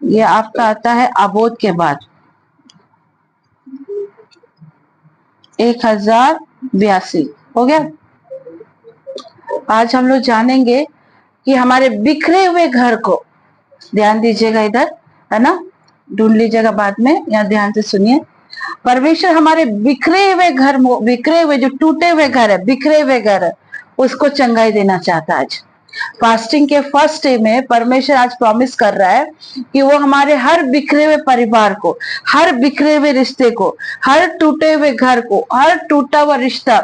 ये आपका आता है अबोध के बाद 1082 हो गया। आज हम लोग जानेंगे कि हमारे बिखरे हुए घर को, ध्यान दीजिएगा इधर, है ना, ढूंढ लीजिएगा बाद में, यहाँ ध्यान से सुनिए। परमेश्वर हमारे बिखरे हुए घर, बिखरे हुए जो टूटे हुए घर है, बिखरे हुए घर है, उसको चंगाई देना चाहता है। आज फास्टिंग के फर्स्ट डे में परमेश्वर आज प्रॉमिस कर रहा है कि वो हमारे हर बिखरे हुए परिवार को, हर बिखरे हुए रिश्ते को, हर टूटे हुए घर को, हर टूटा हुआ रिश्ता,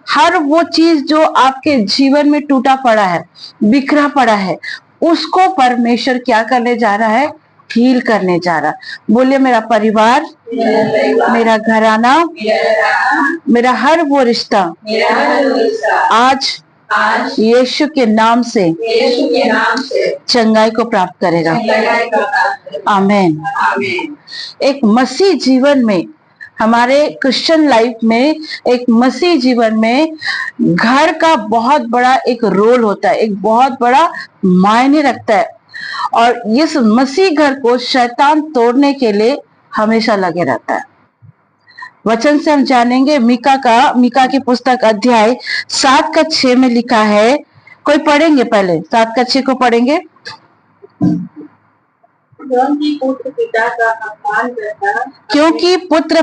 हर वो चीज जो आपके जीवन में टूटा पड़ा है, बिखरा पड़ा है, उसको परमेश्वर क्या करने जा रहा है? हील करने जा रहा। बोलिए, मेरा परिवार, मेरा घराना, मेरा हर वो रिश्ता आज यीशु के नाम से चंगाई को प्राप्त करेगा। आमीन। एक मसीह जीवन में, हमारे क्रिश्चियन लाइफ में, एक मसीह जीवन में घर का बहुत बड़ा एक रोल होता है, एक बहुत बड़ा मायने रखता है। और इस मसीह घर को शैतान तोड़ने के लिए हमेशा लगे रहता है। वचन से हम जानेंगे, मीका की पुस्तक अध्याय 7:6 में लिखा है। कोई पढ़ेंगे? पहले 7:6 को पढ़ेंगे। क्योंकि पुत्र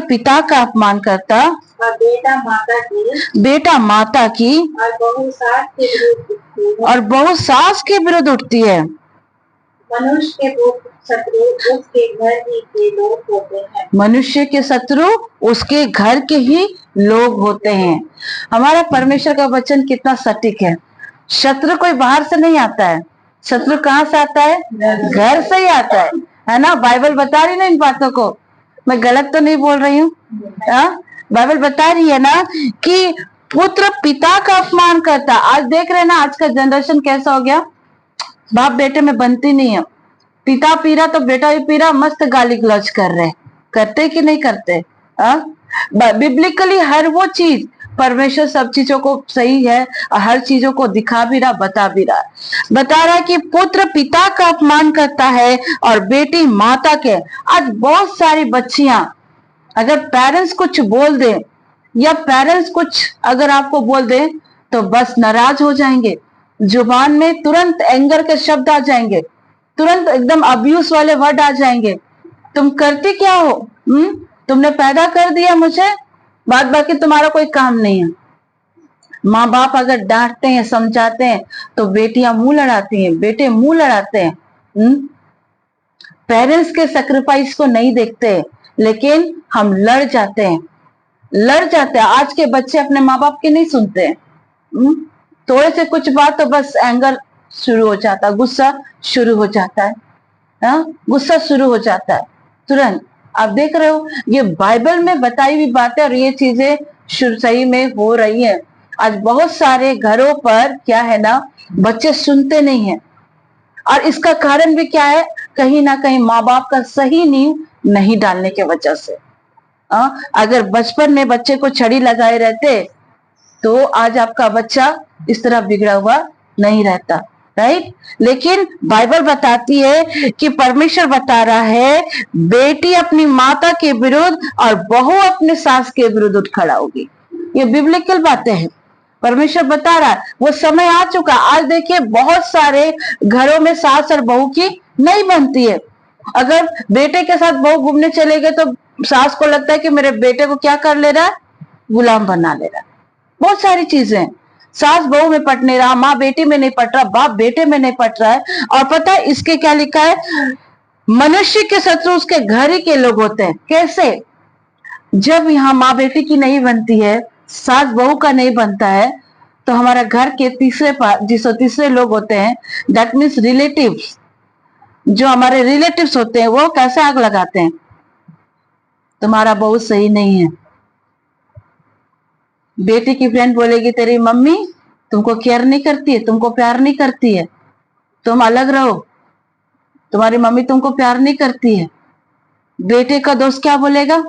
पिता का अपमान करता, और बेटा माता की और बहू सास के विरुद्ध उठती है। मनुष्य के शत्रु उसके घर ही के लोग होते हैं। मनुष्य के शत्रु उसके घर के ही लोग होते हैं। हमारा परमेश्वर का वचन कितना सटीक है। शत्रु कोई बाहर से नहीं आता है, शत्रु कहाँ से आता है? घर से ही आता है ना। बाइबल बता रही ना इन बातों को, मैं गलत तो नहीं बोल रही हूँ? बाइबल बता रही है ना कि पुत्र पिता का अपमान करता। आज देख रहे हैं ना, आज का जनरेशन कैसा हो गया, बाप बेटे में बनती नहीं है। पिता पी रहा तो बेटा भी पी रहा, मस्त गाली गलौज कर रहे। करते कि नहीं करते? बिब्लिकली हर वो चीज, परमेश्वर सब चीजों को सही है और हर चीजों को दिखा भी रहा, बता रहा कि पुत्र पिता का अपमान करता है और बेटी माता के। आज बहुत सारी बच्चियां, अगर पेरेंट्स कुछ बोल दे या पेरेंट्स कुछ अगर आपको बोल दे तो बस नाराज हो जाएंगे। जुबान में तुरंत एंगर के शब्द आ जाएंगे, तुरंत एकदम अब्यूज वाले वर्ड आ जाएंगे। तुम करती क्या हो? तुमने पैदा कर दिया मुझे, बाद बाकी तुम्हारा कोई काम नहीं है। माँ बाप अगर डांटते हैं, समझाते हैं तो बेटियां मुंह लड़ाती हैं, बेटे मुंह लड़ाते हैं। पेरेंट्स के सेक्रीफाइस को नहीं देखते, लेकिन हम लड़ जाते हैं। आज के बच्चे अपने माँ बाप की नहीं सुनते हैं। थोड़े से कुछ बात तो बस एंगर शुरू हो जाता है, गुस्सा शुरू हो जाता है, गुस्सा शुरू हो जाता है तुरंत। आप देख रहे हो, ये बाइबल में बताई हुई बातें और ये चीजें सही में हो रही है। आज बहुत सारे घरों पर क्या है ना, बच्चे सुनते नहीं है। और इसका कारण भी क्या है? कहीं ना कहीं माँ बाप का सही नींव नहीं डालने के वजह से। अगर बचपन में बच्चे को छड़ी लगाए रहते तो आज आपका बच्चा इस तरह बिगड़ा हुआ नहीं रहता, राइट? लेकिन बाइबल बताती है कि परमेश्वर बता रहा है, बेटी अपनी माता के विरुद्ध और बहू अपने सास के विरुद्ध उठ खड़ा होगी। ये बिब्लिकल बातें हैं, परमेश्वर बता रहा है। वो समय आ चुका। आज देखिए, बहुत सारे घरों में सास और बहू की नहीं बनती है। अगर बेटे के साथ बहू घूमने चले गए तो सास को लगता है कि मेरे बेटे को क्या कर ले रहा है? गुलाम बना ले रहा है। बहुत सारी चीजें, सास बहू में पट नहीं रहा, माँ बेटी में नहीं पट रहा, बाप बेटे में नहीं पट रहा है। और पता है इसके क्या लिखा है? मनुष्य के शत्रु उसके घर ही के लोग होते हैं। कैसे? जब यहाँ माँ बेटी की नहीं बनती है, सास बहू का नहीं बनता है, तो हमारा घर के तीसरे लोग होते हैं, दैट मीन्स रिलेटिव्स। जो हमारे रिलेटिव्स होते हैं वो कैसे आग लगाते हैं? तुम्हारा बहू सही नहीं है। बेटी की फ्रेंड बोलेगी तेरी मम्मी तुमको केयर नहीं करती है, तुमको प्यार नहीं करती है, तुम अलग रहो, तुम्हारी मम्मी तुमको प्यार नहीं करती है। बेटे का दोस्त क्या बोलेगा?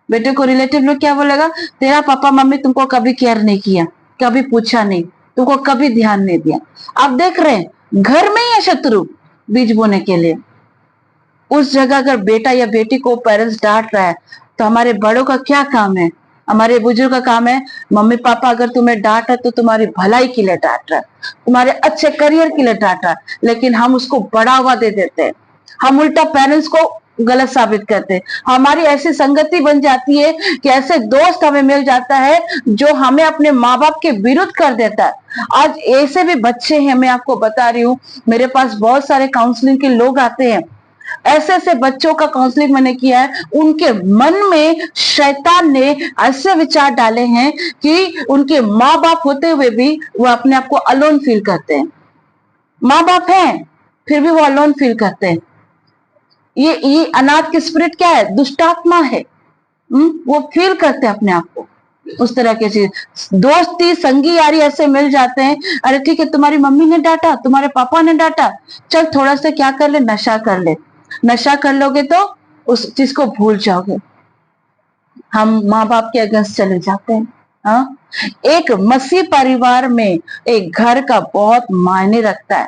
बेटे को रिलेटिव लोग क्या बोलेगा? तेरा पापा मम्मी तुमको कभी केयर नहीं किया, कभी पूछा नहीं, तुमको कभी ध्यान नहीं दिया। आप देख रहे हैं, घर में ही है शत्रु बीज बोने के लिए। उस जगह अगर बेटा या बेटी को पेरेंट्स डांट रहा है तो हमारे बड़ों का क्या काम है, हमारे बुजुर्ग का काम है, मम्मी पापा अगर तुम्हें डांट रहा है तो तुम्हारी भलाई के लिए डांट रहा है, तुम्हारे अच्छे करियर के लिए डांट रहा है, लेकिन हम उसको बढ़ावा दे देते हैं, हम उल्टा पेरेंट्स को गलत साबित करते हैं। हमारी ऐसी संगति बन जाती है कि ऐसे दोस्त हमें मिल जाता है जो हमें अपने माँ बाप के विरुद्ध कर देता है। आज ऐसे भी बच्चे हैं, मैं आपको बता रही हूँ, मेरे पास बहुत सारे काउंसलिंग के लोग आते हैं, ऐसे ऐसे बच्चों का काउंसलिंग मैंने किया है, उनके मन में शैतान ने ऐसे विचार डाले हैं कि उनके माँ बाप होते हुए भी वो अपने आप को अलोन फील करते हैं। माँ बाप हैं फिर भी वो अलोन फील करते हैं। ये अनाथ की स्पिरिट क्या है? दुष्टात्मा है। वो फील करते हैं अपने आप को उस तरह की चीज। दोस्ती संगी यारी ऐसे मिल जाते हैं, अरे ठीक है तुम्हारी मम्मी ने डांटा, तुम्हारे पापा ने डांटा, चल थोड़ा सा क्या कर ले, नशा कर ले, नशा कर लोगे तो उस चीज को भूल जाओगे। हम माँ बाप के अगेंस्ट चले जाते हैं। हाँ, एक मसीह परिवार में एक घर का बहुत मायने रखता है,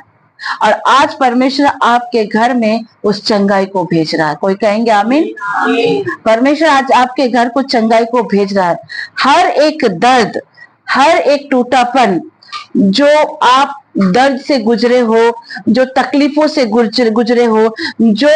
और आज परमेश्वर आपके घर में उस चंगाई को भेज रहा है। कोई कहेंगे आमीन? परमेश्वर आज आपके घर को चंगाई को भेज रहा है। हर एक दर्द, हर एक टूटापन जो आप दर्द से गुजरे हो, जो तकलीफों से गुजरे हो, जो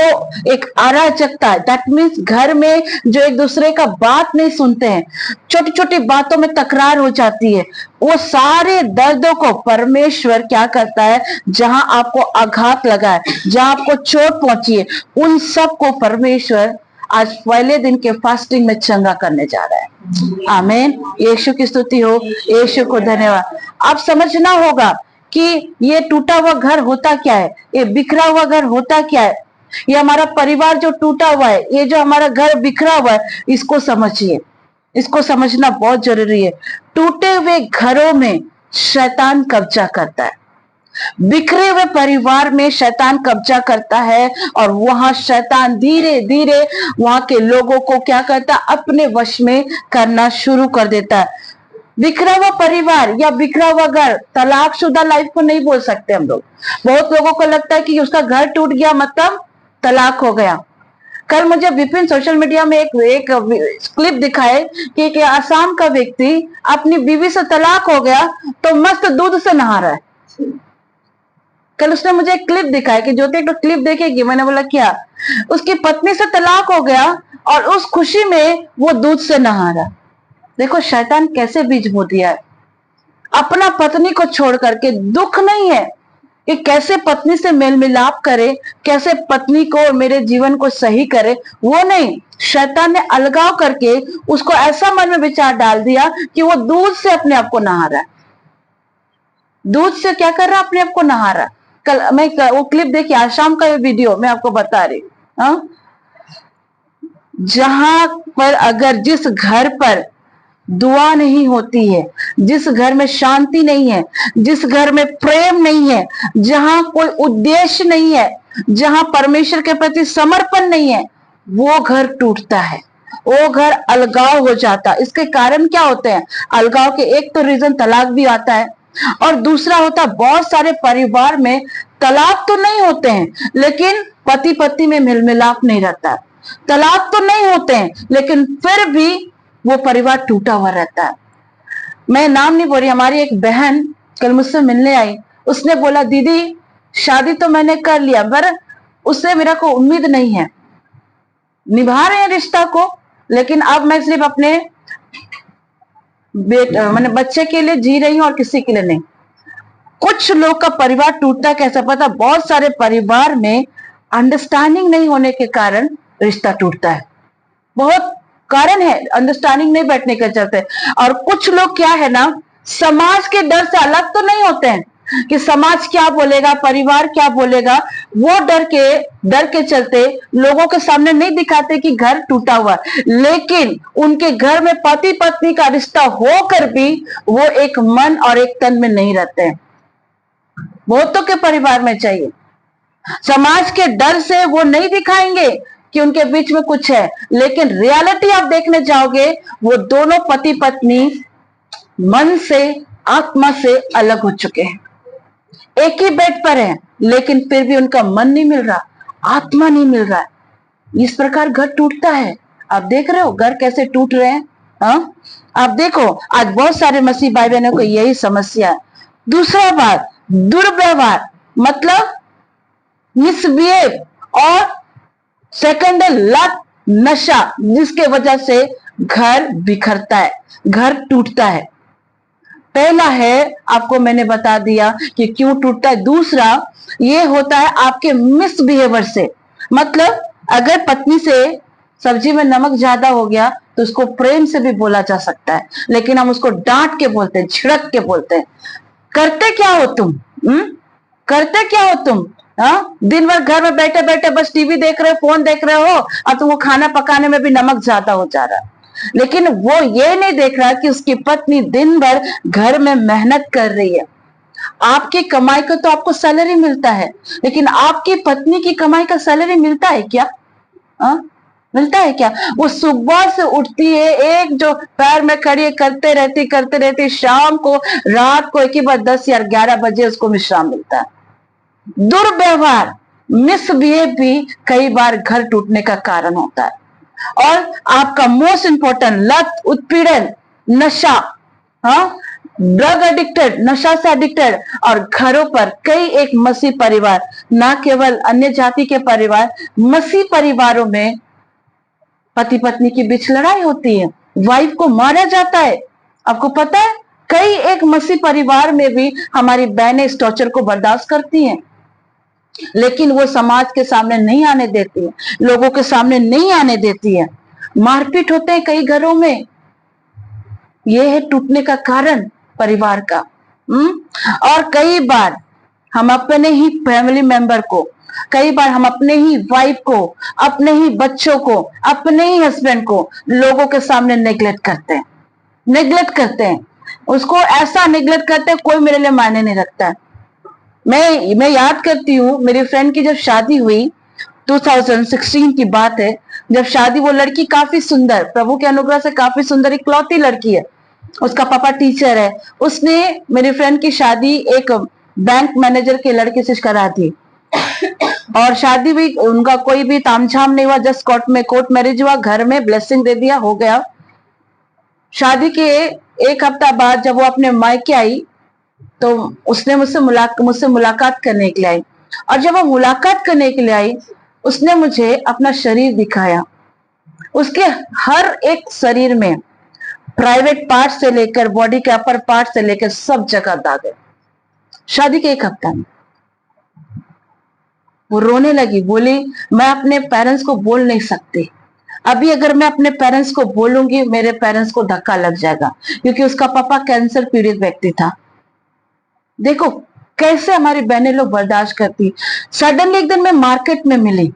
एक अराजकता, दैट मीन्स घर में जो एक दूसरे का बात नहीं सुनते हैं, छोटी छोटी बातों में तकरार हो जाती है, वो सारे दर्दों को परमेश्वर क्या करता है, जहां आपको आघात लगा है, जहां आपको चोट पहुंची है, उन सब को परमेश्वर आज पहले दिन के फास्टिंग में चंगा करने जा रहा है। आमीन। यीशु की स्तुति हो, यीशु को धन्यवाद। आप समझना होगा कि ये टूटा हुआ घर होता क्या है, ये बिखरा हुआ घर होता क्या है, ये हमारा परिवार जो टूटा हुआ है, ये जो हमारा घर बिखरा हुआ है, इसको समझिए, इसको समझना बहुत जरूरी है। टूटे हुए घरों में शैतान कब्जा करता है, बिखरे हुए परिवार में शैतान कब्जा करता है, और वहां शैतान धीरे धीरे वहां के लोगों को क्या करता है, अपने वश में करना शुरू कर देता है। बिखरा हुआ परिवार या बिखरा हुआ घर, तलाकशुदा लाइफ को नहीं बोल सकते हम लोग। बहुत लोगों को लगता है कि उसका घर टूट गया मतलब तलाक हो गया। कल मुझे विपिन सोशल मीडिया में एक क्लिप दिखाए कि एक आसाम का व्यक्ति अपनी बीवी से तलाक हो गया तो मस्त दूध से नहा रहा है। कल उसने मुझे एक क्लिप दिखाया कि ज्योति एक क्लिप देखेगी, मैंने बोला क्या, उसकी पत्नी से तलाक हो गया और उस खुशी में वो दूध से नहा रहा। देखो शैतान कैसे बीज बो दिया है। अपना पत्नी को छोड़ करके, दुख नहीं है कि कैसे पत्नी से मेल मिलाप करे, कैसे पत्नी को और मेरे जीवन को सही करे, वो नहीं, शैतान ने अलगाव करके उसको ऐसा मन में विचार डाल दिया कि वो दूध से अपने आप को नहा रहा है। दूध से क्या कर रहा है, अपने आप को नहा रहा है। कल मैं वो क्लिप देखी, आज शाम का वीडियो मैं आपको बता रही हूँ। जहां पर अगर जिस घर पर दुआ नहीं होती है, जिस घर में शांति नहीं है, जिस घर में प्रेम नहीं है, जहां कोई उद्देश्य नहीं है, जहां परमेश्वर के प्रति समर्पण नहीं है, वो घर टूटता है, वो घर अलगाव हो जाता है। इसके कारण क्या होते हैं? अलगाव के एक तो रीजन तलाक भी आता है, और दूसरा होता है बहुत सारे परिवार में तलाक तो नहीं होते हैं लेकिन पति पत्नी में मेल मिलाप नहीं रहता है। तलाक तो नहीं होते हैं लेकिन फिर भी वो परिवार टूटा हुआ रहता है। मैं नाम नहीं बोल रही, हमारी एक बहन कल मुझसे मिलने आई, उसने बोला दीदी शादी तो मैंने कर लिया पर उससे मेरा को उम्मीद नहीं है, निभा रहे हैं रिश्ता को, लेकिन अब मैं सिर्फ अपने मैंने बच्चे के लिए जी रही हूँ और किसी के लिए नहीं। कुछ लोग का परिवार टूटता कैसे पता? बहुत सारे परिवार में अंडरस्टैंडिंग नहीं होने के कारण रिश्ता टूटता है। बहुत कारण है अंडरस्टैंडिंग नहीं बैठने के चलते। और कुछ लोग क्या है ना, समाज के डर से अलग तो नहीं होते हैं कि समाज क्या बोलेगा, परिवार क्या बोलेगा, वो डर के चलते लोगों के सामने नहीं दिखाते कि घर टूटा हुआ, लेकिन उनके घर में पति पत्नी का रिश्ता होकर भी वो एक मन और एक तन में नहीं रहते हैं। बहुतों के परिवार में चाहिए, समाज के डर से वो नहीं दिखाएंगे कि उनके बीच में कुछ है, लेकिन रियलिटी आप देखने जाओगे वो दोनों पति पत्नी मन से आत्मा से अलग हो चुके हैं। एक ही बेड पर है लेकिन फिर भी उनका मन नहीं मिल रहा, आत्मा नहीं मिल रहा है। इस प्रकार घर टूटता है। आप देख रहे हो घर कैसे टूट रहे हैं। हाँ, आप देखो आज बहुत सारे मसीह भाई बहनों को यही समस्या है। दूसरा बात, दुर्व्यवहार मतलब मिसबिहेव, और सेकंड है लत, नशा, जिसके वजह से घर बिखरता है, घर टूटता है। पहला है आपको मैंने बता दिया कि क्यों टूटता है। दूसरा ये होता है आपके मिसबिहेवियर से, मतलब अगर पत्नी से सब्जी में नमक ज्यादा हो गया तो उसको प्रेम से भी बोला जा सकता है, लेकिन हम उसको डांट के बोलते हैं, झिड़क के बोलते हैं। करते क्या हो तुम? करते क्या हो तुम? हाँ, दिन भर घर में बैठे बैठे बस टीवी देख रहे हो, फोन देख रहे हो, और तुमको खाना पकाने में भी नमक ज्यादा हो जा रहा है। लेकिन वो ये नहीं देख रहा कि उसकी पत्नी दिन भर घर में मेहनत कर रही है। आपकी कमाई का तो आपको सैलरी मिलता है, लेकिन आपकी पत्नी की कमाई का सैलरी मिलता है क्या? मिलता है क्या? वो सुबह से उठती है, एक जो पैर में खड़ी है, करते रहती, शाम को रात को एक ही बार 10 या 11 बजे उसको विश्राम मिलता है। दुर्व्यवहार, मिसबिहेव भी कई बार घर टूटने का कारण होता है। और आपका मोस्ट इंपॉर्टेंट लत, उत्पीड़न, नशा, हाँ, ड्रग एडिक्टेड, नशा से एडिक्टेड, और घरों पर कई एक मसीह परिवार, ना केवल अन्य जाति के परिवार, मसीह परिवारों में पति पत्नी के बीच लड़ाई होती है, वाइफ को मारा जाता है। आपको पता है कई एक मसीह परिवार में भी हमारी बहनें इस टॉर्चर को बर्दाश्त करती हैं, लेकिन वो समाज के सामने नहीं आने देती है, लोगों के सामने नहीं आने देती है। मारपीट होते हैं कई घरों में। यह है टूटने का कारण परिवार का। और कई बार हम अपने ही फैमिली मेंबर को, कई बार हम अपने ही वाइफ को, अपने ही बच्चों को, अपने ही हस्बैंड को लोगों के सामने नेग्लेक्ट करते हैं, उसको ऐसा नेग्लेक्ट करते हैं कोई मेरे लिए मायने नहीं रखता है। मैं याद करती हूँ मेरी फ्रेंड की जब शादी हुई, 2016 की बात है, जब शादी, वो लड़की काफी सुंदर, प्रभु के अनुग्रह से काफी सुंदर, इकलौती लड़की है, उसका पापा टीचर है। उसने मेरी फ्रेंड की शादी एक बैंक मैनेजर के लड़के से करा दी, और शादी भी उनका कोई भी तामझाम नहीं हुआ, जस्ट कोर्ट मैरिज हुआ, घर में ब्लेसिंग दे दिया, हो गया। शादी के एक हफ्ता बाद जब वो अपने मायके आई तो उसने मुझसे मुलाकात करने के लिए आई, और जब वो मुलाकात करने के लिए आई उसने मुझे अपना शरीर दिखाया। उसके हर एक शरीर में प्राइवेट पार्ट से लेकर बॉडी के अपर पार्ट से लेकर सब जगह दाग है। शादी के एक हफ्ता में वो रोने लगी, बोली मैं अपने पेरेंट्स को बोल नहीं सकती, अभी अगर मैं अपने पेरेंट्स को बोलूंगी मेरे पेरेंट्स को धक्का लग जाएगा, क्योंकि उसका पापा कैंसर पीड़ित व्यक्ति था। देखो कैसे हमारी बहनें लोग बर्दाश्त करती। सडनली एक दिन मैं मार्केट में मिली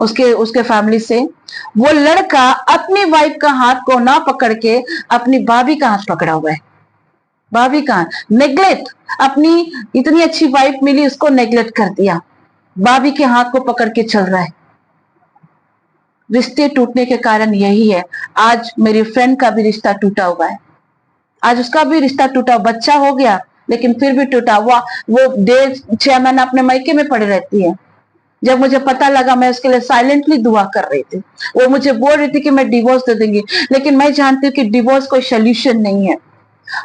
उसके फैमिली से, वो लड़का अपनी वाइफ का हाथ को ना पकड़ के अपनी भाभी का हाथ पकड़ा हुआ है। भाभी का नेग्लेक्ट, अपनी इतनी अच्छी वाइफ मिली उसको नेग्लेक्ट कर दिया, भाभी के हाथ को पकड़ के चल रहा है। रिश्ते टूटने के कारण यही है। आज मेरी फ्रेंड का भी रिश्ता टूटा हुआ है, आज उसका भी रिश्ता टूटा, बच्चा हो गया लेकिन फिर भी टूटा हुआ। वो 6 महीना अपने मायके में पड़ी रहती है। जब मुझे पता लगा मैं उसके लिए साइलेंटली दुआ कर रही थी। वो मुझे बोल रही थी कि मैं डिवोर्स दे दूंगी, लेकिन मैं जानती हूँ कि डिवोर्स कोई सोल्यूशन नहीं है।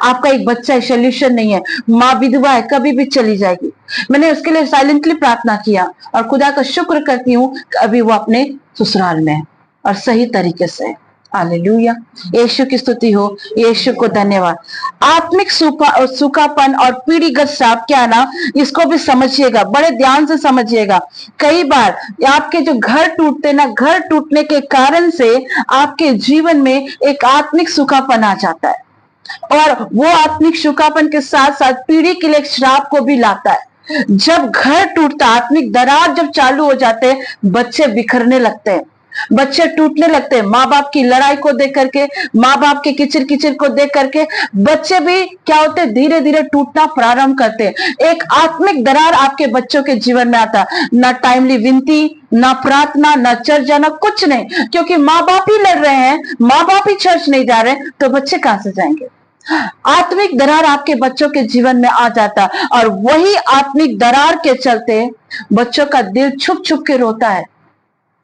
आपका एक बच्चा है, सोल्यूशन नहीं है। माँ विधवा है, कभी भी चली जाएगी। मैंने उसके लिए साइलेंटली प्रार्थना किया और खुदा का शुक्र करती हूँ कि अभी वो अपने ससुराल में है और सही तरीके से। हालेलुया, यीशु की स्तुति हो, यीशु को धन्यवाद। आत्मिक सूखापन और पीढ़ीगत श्राप क्या ना, इसको भी समझिएगा, बड़े ध्यान से समझिएगा। कई बार आपके जो घर टूटते ना, घर टूटने के कारण से आपके जीवन में एक आत्मिक सूखापन आ जाता है, और वो आत्मिक सूखापन के साथ साथ पीढ़ी के लिए श्राप को भी लाता है। जब घर टूटता, आत्मिक दरार जब चालू हो जाते हैं, बच्चे बिखरने लगते हैं, बच्चे टूटने लगते हैं। माँ बाप की लड़ाई को देख करके, माँ बाप के किचिर किचिर को देख करके बच्चे भी क्या होते, धीरे धीरे टूटना प्रारंभ करते हैं। एक आत्मिक दरार आपके बच्चों के जीवन में आता, ना टाइमली विनती, ना प्रार्थना, ना चर्च जाना, कुछ नहीं, क्योंकि माँ बाप ही लड़ रहे हैं, माँ बाप ही चर्च नहीं जा रहे, तो बच्चे कहां से जाएंगे। आत्मिक दरार आपके बच्चों के जीवन में आ जाता, और वही आत्मिक दरार के चलते बच्चों का दिल छुप छुप के रोता है।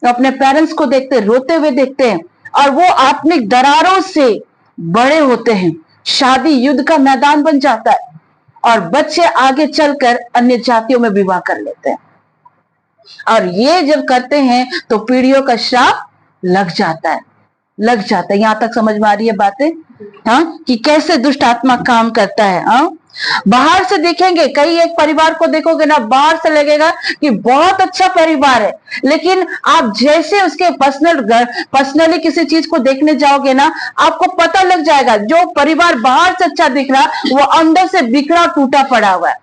अपने पेरेंट्स को देखते रोते हुए देखते हैं और वो आत्मिक दरारों से बड़े होते हैं। शादी युद्ध का मैदान बन जाता है और बच्चे आगे चलकर अन्य जातियों में विवाह कर लेते हैं, और ये जब करते हैं तो पीढ़ियों का श्राप लग जाता है। यहां तक समझ में आ रही है बातें? हाँ, कि कैसे दुष्ट आत्मा काम करता है। हाँ, बाहर से देखेंगे, कई एक परिवार को देखोगे ना, बाहर से लगेगा कि बहुत अच्छा परिवार है, लेकिन आप जैसे उसके पर्सनली किसी चीज को देखने जाओगे ना, आपको पता लग जाएगा जो परिवार बाहर से अच्छा दिख रहा वो अंदर से बिखरा टूटा पड़ा हुआ है।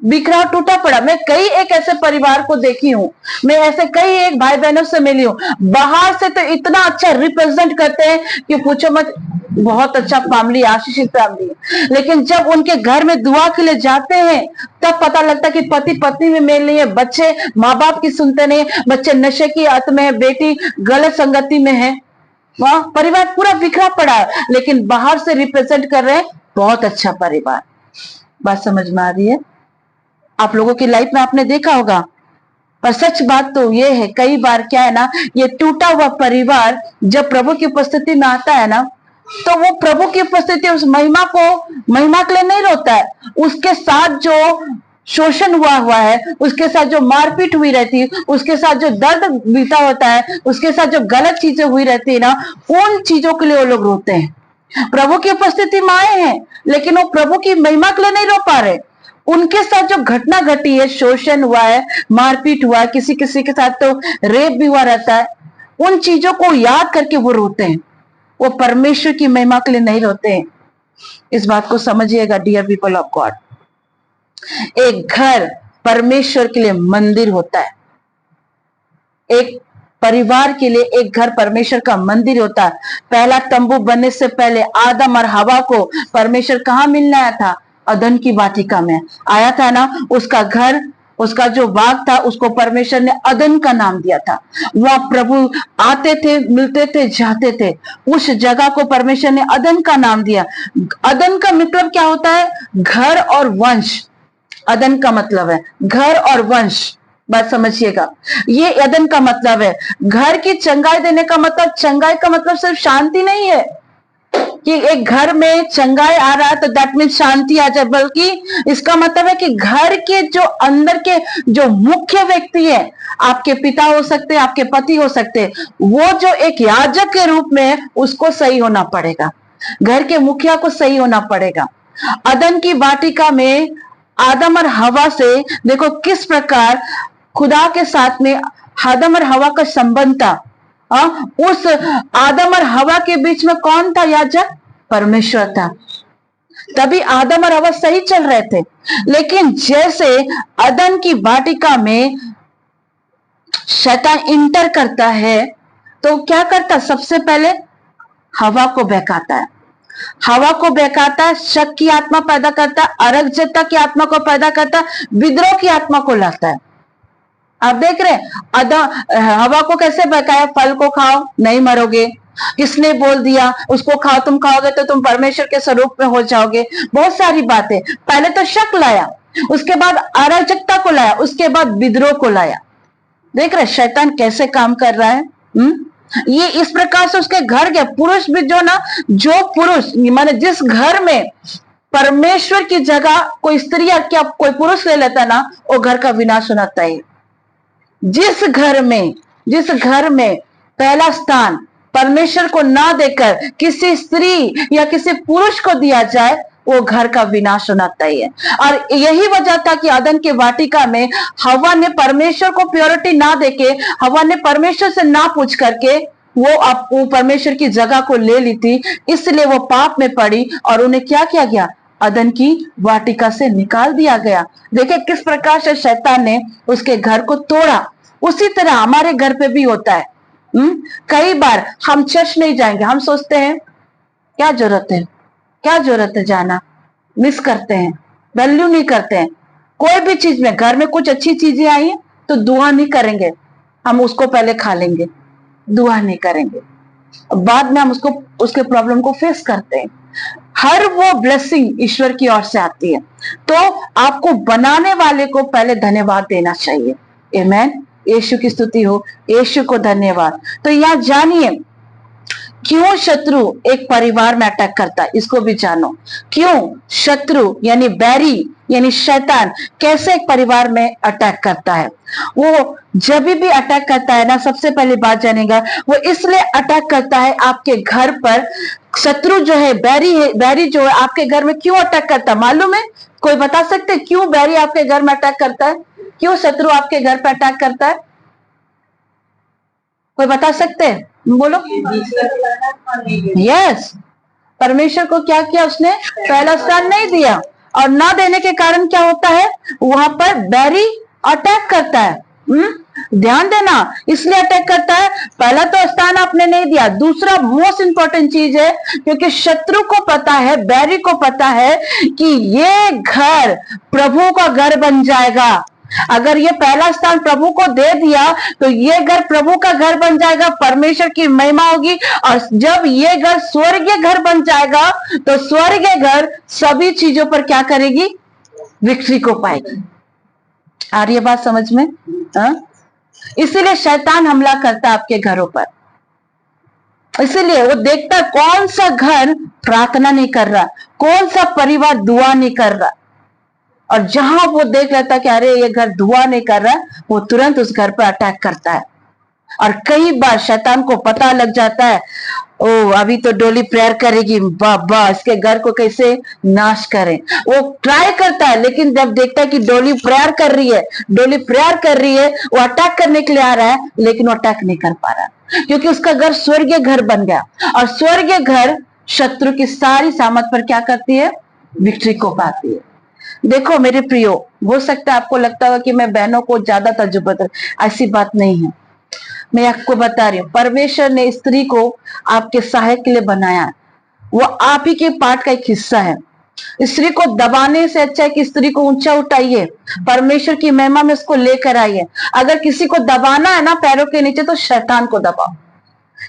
मैं कई एक ऐसे परिवार को देखी हूं, मैं ऐसे कई एक भाई बहनों से मिली हूं, बाहर से तो इतना अच्छा रिप्रेजेंट करते हैं कि पूछो मत, बहुत अच्छा फैमिली, आशीषित फैमिली है, लेकिन जब उनके घर में दुआ के लिए जाते हैं तब पता लगता है कि पति पत्नी में मेल नहीं है, बच्चे माँ बाप की सुनते नहीं, बच्चे नशे की आदत में है, बेटी गलत संगति में है, वहां परिवार पूरा बिखरा पड़ा है, लेकिन बाहर से रिप्रेजेंट कर रहे हैं बहुत अच्छा परिवार। बात समझ में आ रही है? आप लोगों की लाइफ में आपने देखा होगा, पर सच बात तो ये है, कई बार क्या है ना, ये टूटा हुआ परिवार जब प्रभु की उपस्थिति में आता है ना, तो वो प्रभु की उपस्थिति उस महिमा के लिए नहीं रोता है, उसके साथ जो शोषण हुआ है, उसके साथ जो मारपीट हुई रहती है, उसके साथ जो दर्द बीता होता है, उसके साथ जो गलत चीजें हुई रहती है ना, उन चीजों के लिए वो लोग रोते हैं। प्रभु की उपस्थिति में आए हैं, लेकिन वो प्रभु की महिमा के लिए नहीं रो पा रहे। उनके साथ जो घटना घटी है, शोषण हुआ है, मारपीट हुआ है, किसी के साथ तो रेप भी हुआ रहता है, उन चीजों को याद करके वो रोते हैं, वो परमेश्वर की महिमा के लिए नहीं रोते हैं। इस बात को समझिएगा डियर पीपल ऑफ गॉड। एक घर परमेश्वर के लिए मंदिर होता है, एक परिवार के लिए एक घर परमेश्वर का मंदिर होता है। पहला तंबू बनने से पहले आदम और हवा को परमेश्वर कहाँ मिलने आया था? अदन की वाटिका में आया था ना। उसका घर, उसका जो बाग था, उसको परमेश्वर ने अदन का नाम दिया था। वह प्रभु आते थे, मिलते थे, जाते थे, उस जगह को परमेश्वर ने अदन का नाम दिया। अदन का मतलब क्या होता है? घर और वंश। अदन का मतलब है घर और वंश। बात समझिएगा, ये अदन का मतलब है। घर की चंगाई देने का मतलब, चंगाई का मतलब सिर्फ शांति नहीं है कि एक घर में चंगाई आ रहा है तो दैट मीन शांति आ जाए, बल्कि इसका मतलब है कि घर के जो अंदर के जो मुख्य व्यक्ति है, आपके पिता हो सकते हैं, आपके पति हो सकते हैं, वो जो एक याजक के रूप में है, उसको सही होना पड़ेगा। घर के मुखिया को सही होना पड़ेगा। अदन की वाटिका में आदम और हवा से देखो किस प्रकार खुदा के साथ में आदम और हवा का संबंध था। उस आदम और हवा के बीच में कौन था याजक? परमेश्वर था। तभी आदम और हवा सही चल रहे थे। लेकिन जैसे अदन की वाटिका में शैतान इंटर करता है तो क्या करता? सबसे पहले हवा को बहकाता है, हवा को बहकाता है, शक की आत्मा पैदा करता है, अराजकता की आत्मा को पैदा करता है, विद्रोह की आत्मा को लाता है। आप देख रहे हैं हवा को कैसे बहकाया? फल को खाओ नहीं मरोगे। किसने बोल दिया उसको खाओ, तुम खाओगे तो तुम परमेश्वर के स्वरूप में हो जाओगे। बहुत सारी बातें। पहले तो शक लाया, उसके बाद अराजकता को लाया, उसके बाद विद्रोह को लाया। देख रहे शैतान कैसे काम कर रहा है। ये इस प्रकार से उसके घर के पुरुष भी जो पुरुष माने जिस घर में परमेश्वर की जगह कोई स्त्री या क्या कोई पुरुष ले लेता ना, वो घर का विनाश होना तय। जिस घर में पहला स्थान परमेश्वर को ना देकर किसी स्त्री या किसी पुरुष को दिया जाए, वो घर का विनाश होना तय है। और यही वजह था कि अदन के वाटिका में हवा ने परमेश्वर को प्योरिटी ना देके, हवा ने परमेश्वर से ना पूछ करके वो परमेश्वर की जगह को ले ली थी, इसलिए वो पाप में पड़ी और उन्हें क्या किया गया? अदन की वाटिका से निकाल दिया गया। देखिए किस प्रकार से शैतान ने उसके घर को तोड़ा। उसी तरह हमारे घर पे भी होता है। कई बार हम चर्च नहीं जाएंगे, हम सोचते हैं क्या जरूरत है जाना, मिस करते हैं, वैल्यू नहीं करते हैं। कोई भी चीज में, घर में कुछ अच्छी चीजें आई है तो दुआ नहीं करेंगे, हम उसको पहले खा लेंगे, दुआ नहीं करेंगे, बाद में हम उसके प्रॉब्लम को फेस करते हैं। हर वो ब्लेसिंग ईश्वर की ओर से आती है, तो आपको बनाने वाले को पहले धन्यवाद देना चाहिए। आमेन। यीशु की स्तुति हो, यीशु को धन्यवाद। तो यहाँ जानिए क्यों शत्रु एक परिवार में अटैक करता है, इसको भी जानो। क्यों शत्रु यानी बैरी यानी शैतान कैसे एक परिवार में अटैक करता है। वो जब भी अटैक करता है ना, सबसे पहली बात जानेगा, वो इसलिए अटैक करता है आपके घर पर। शत्रु जो है, बैरी जो है आपके घर में क्यों अटैक करता है मालूम है? कोई बता सकते हैं क्यों बैरी आपके घर में अटैक करता है? क्यों शत्रु आपके घर पर अटैक करता है? कोई बता सकते हैं? बोलो। यस, परमेश्वर को क्या किया उसने? पहला स्थान नहीं दिया, और ना देने के कारण क्या होता है? वहां पर बैरी अटैक करता है। ध्यान देना, इसलिए अटैक करता है। पहला तो स्थान आपने नहीं दिया। दूसरा मोस्ट इंपॉर्टेंट चीज है, क्योंकि शत्रु को पता है, बैरी को पता है कि ये घर प्रभु का घर बन जाएगा। अगर ये पहला स्थान प्रभु को दे दिया तो ये घर प्रभु का घर बन जाएगा, परमेश्वर की महिमा होगी। और जब ये घर स्वर्गीय घर बन जाएगा तो स्वर्गीय घर सभी चीजों पर क्या करेगी? विक्ट्री को पाएगी। आ रही है बात समझ में? इसीलिए शैतान हमला करता है आपके घरों पर। इसीलिए वो देखता कौन सा घर प्रार्थना नहीं कर रहा, कौन सा परिवार दुआ नहीं कर रहा, और जहां वो देख लेता कि अरे ये घर दुआ नहीं कर रहा, वो तुरंत उस घर पर अटैक करता है। और कई बार शैतान को पता लग जाता है, ओ अभी तो डोली प्रेयर करेगी, बाबा इसके घर को कैसे नाश करें। वो ट्राई करता है, लेकिन जब देखता है कि डोली प्रेयर कर रही है, वो अटैक करने के लिए आ रहा है, लेकिन वो अटैक नहीं कर पा रहा, क्योंकि उसका घर स्वर्गीय घर बन गया। और स्वर्गीय घर शत्रु की सारी सामत पर क्या करती है? विक्ट्री को पाती है। देखो मेरे प्रियो, हो सकता है आपको लगता होगा कि मैं बहनों को ज्यादा तजुर्बा, ऐसी बात नहीं है। मैं आपको बता रही हूँ, परमेश्वर ने स्त्री को आपके सहायक के लिए बनाया। वो आप ही के पार्ट का एक हिस्सा है। स्त्री को दबाने से अच्छा है कि स्त्री को ऊंचा उठाइए, परमेश्वर की महिमा में उसको लेकर आइए। अगर किसी को दबाना है ना पैरों के नीचे, तो शैतान को दबाओ,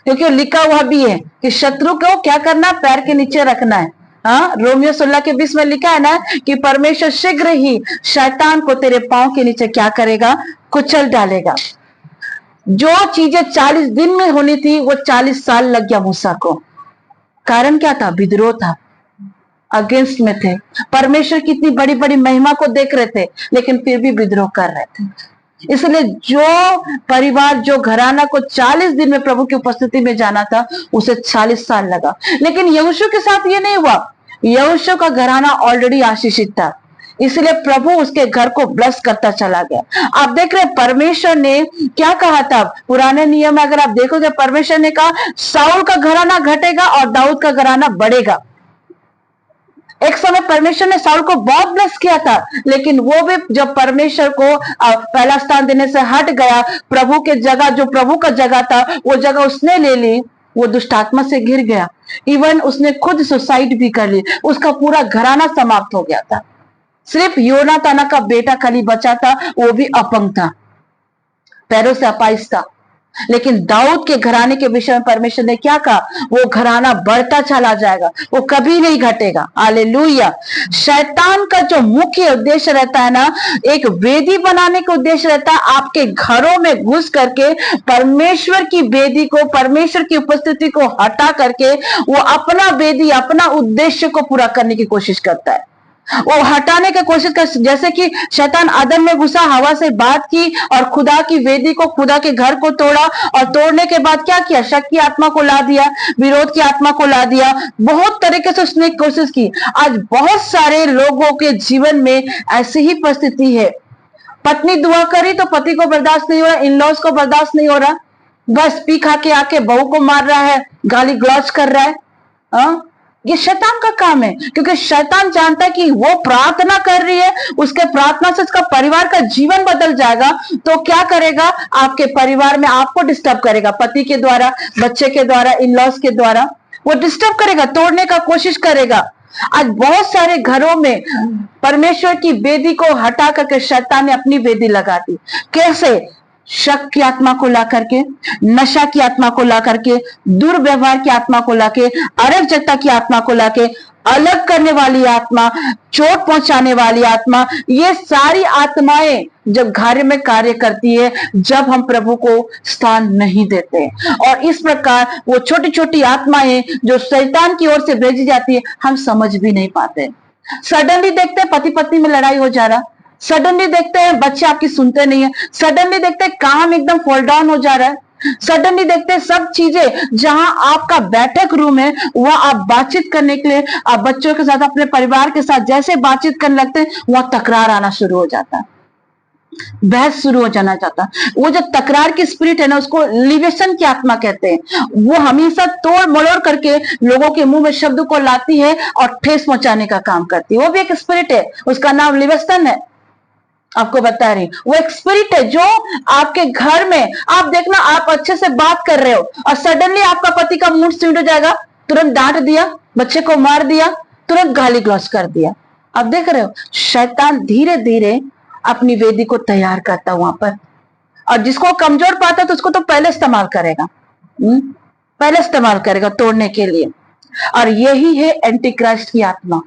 क्योंकि लिखा हुआ भी है कि शत्रु को क्या करना? पैर के नीचे रखना है। हाँ, रोमियो 16:20 में लिखा है ना कि परमेश्वर शीघ्र ही शैतान को तेरे पांव के नीचे क्या करेगा? कुचल डालेगा। जो चीजें 40 दिन में होनी थी, वो 40 साल लग गया मूसा को। कारण क्या था? विद्रोह था, अगेंस्ट में थे। परमेश्वर की इतनी बड़ी बड़ी महिमा को देख रहे थे, लेकिन फिर भी विद्रोह कर रहे थे। इसलिए जो परिवार, जो घराना को 40 दिन में प्रभु की उपस्थिति में जाना था, उसे 40 साल लगा। लेकिन यहोशू के साथ ये नहीं हुआ। यहोशू का घराना ऑलरेडी आशीषित था, इसलिए प्रभु उसके घर को ब्लेस करता चला गया। आप देख रहे, परमेश्वर ने क्या कहा था पुराने नियम में? अगर आप देखोगे, परमेश्वर ने कहा साउल का घराना घटेगा और दाऊद का घराना बढ़ेगा। एक समय परमेश्वर ने साउल को बहुत ब्लेस किया था, लेकिन वो भी जब परमेश्वर को पहला स्थान देने से हट गया, प्रभु के जगह, जो प्रभु का जगह था, वो जगह उसने ले ली, वो दुष्ट आत्मा से घिर गया। इवन उसने खुद सुसाइड भी कर ली, उसका पूरा घराना समाप्त हो गया था। सिर्फ योनाताना का बेटा खाली बचा था, वो भी अपंग था, पैरों से अपाहिज था। लेकिन दाऊद के घराने के विषय में परमेश्वर ने क्या कहा? वो घराना बढ़ता चला जाएगा, वो कभी नहीं घटेगा। हालेलुया। शैतान का जो मुख्य उद्देश्य रहता है ना, एक वेदी बनाने का उद्देश्य रहता है, आपके घरों में घुस करके परमेश्वर की वेदी को, परमेश्वर की उपस्थिति को हटा करके वो अपना वेदी, अपना उद्देश्य को पूरा करने की कोशिश करता है। वो हटाने की कोशिश कर, जैसे कि शैतान आदम में घुसा, हवा से बात की और खुदा की वेदी को, खुदा के घर को तोड़ा, और तोड़ने के बाद क्या किया? शक की आत्मा को ला दिया, विरोध की आत्मा को ला दिया। बहुत तरीके से उसने कोशिश की। आज बहुत सारे लोगों के जीवन में ऐसी ही परिस्थिति है। पत्नी दुआ करी तो पति को बर्दाश्त नहीं हो रहा, इन लॉज को बर्दाश्त नहीं हो रहा, बस पी खा के आके बहू को मार रहा है, गाली गलौज कर रहा है। ये शैतान का काम है, क्योंकि शैतान जानता है कि वो प्रार्थना कर रही है, उसके प्रार्थना से उसका परिवार का जीवन बदल जाएगा। तो क्या करेगा? आपके परिवार में आपको डिस्टर्ब करेगा, पति के द्वारा, बच्चे के द्वारा, इन लॉज के द्वारा वो डिस्टर्ब करेगा, तोड़ने का कोशिश करेगा। आज बहुत सारे घरों में परमेश्वर की वेदी को हटा करके शैतान ने अपनी वेदी लगा दी। कैसे? शक की आत्मा को ला करके, नशा की आत्मा को ला करके, दुर्व्यवहार की आत्मा को लाके, अराजकता की आत्मा को लाके, अलग करने वाली आत्मा, चोट पहुंचाने वाली आत्मा, ये सारी आत्माएं जब घर में कार्य करती है जब हम प्रभु को स्थान नहीं देते। और इस प्रकार वो छोटी छोटी आत्माएं जो शैतान की ओर से भेजी जाती है हम समझ भी नहीं पाते। सडनली देखते हैं पति पत्नी में लड़ाई हो जा रहा, सडनली देखते हैं बच्चे आपकी सुनते नहीं है, सडनली देखते हैं काम एकदम फॉल डाउन हो जा रहा है, सडनली देखते हैं सब चीजें जहां आपका बैठक रूम है वहां आप बातचीत करने के लिए आप बच्चों के साथ अपने परिवार के साथ जैसे बातचीत करने लगते हैं वहां तकरार आना शुरू हो जाता है, बहस शुरू हो जाना चाहता है। वो जो तकरार की स्पिरिट है ना उसको लिवेशन की आत्मा कहते हैं। वो हमेशा तोड़ मरोड़ करके लोगों के मुंह में शब्द को लाती है और ठेस पहुंचाने का काम करती है। वो भी एक स्पिरिट है, उसका नाम लिवेशन है। आपको बता रही वो एक स्पिरिट है जो आपके घर में आप देखना आप अच्छे से बात कर रहे हो और सडनली आपका पति का मूड स्विंग हो जाएगा, तुरंत डांट दिया, बच्चे को मार दिया, तुरंत गाली गलौज कर दिया। आप देख रहे हो शैतान धीरे धीरे अपनी वेदी को तैयार करता वहां पर, और जिसको कमजोर पाता तो उसको तो पहले इस्तेमाल करेगा, पहले इस्तेमाल करेगा तोड़ने के लिए। और यही है एंटी क्राइस्ट की आत्मा।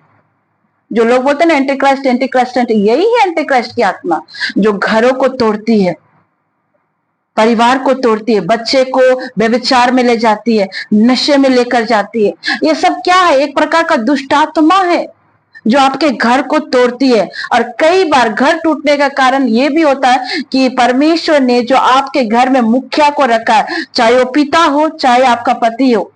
जो लोग बोलते हैं ना एंटी क्राइस्ट एंटी क्राइस्ट, यही है एंटी क्राइस्ट की आत्मा जो घरों को तोड़ती है, परिवार को तोड़ती है, बच्चे को व्यभिचार में ले जाती है, नशे में लेकर जाती है। ये सब क्या है? एक प्रकार का दुष्ट आत्मा है जो आपके घर को तोड़ती है। और कई बार घर टूटने का कारण ये भी होता है कि परमेश्वर ने जो आपके घर में मुखिया को रखा है, चाहे वो पिता हो चाहे आपका पति हो,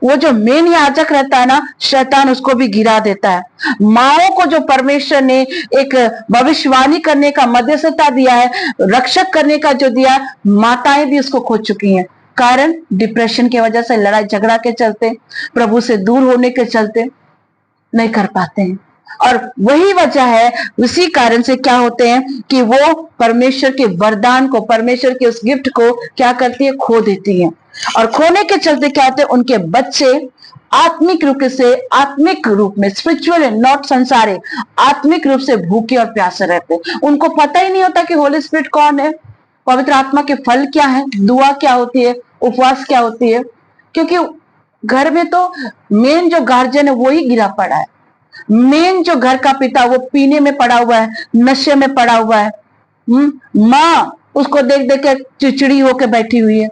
वो जो मेन याजक रहता है ना, शैतान उसको भी गिरा देता है। माओ को जो परमेश्वर ने एक भविष्यवाणी करने का मध्यस्थता दिया है, रक्षक करने का जो दिया, माताएं भी उसको खो चुकी हैं। कारण डिप्रेशन की वजह से, लड़ाई झगड़ा के चलते, प्रभु से दूर होने के चलते नहीं कर पाते हैं। और वही वजह है, उसी कारण से क्या होते हैं कि वो परमेश्वर के वरदान को, परमेश्वर के उस गिफ्ट को क्या करती है, खो देती है। और खोने के चलते क्या होते हैं, उनके बच्चे आत्मिक रूप में स्पिरिचुअल नॉट संसारिक, आत्मिक रूप से भूखे और प्यासे रहते हैं। उनको पता ही नहीं होता कि होली स्पिरिट कौन है, पवित्र आत्मा के फल क्या है, दुआ क्या होती है, उपवास क्या होती है। क्योंकि घर में तो मेन जो गार्जियन है वो ही गिरा पड़ा है, मेन जो घर का पिता वो पीने में पड़ा हुआ है, नशे में पड़ा हुआ है। माँ उसको देख देख के चिड़चिड़ी होकर बैठी हुई है,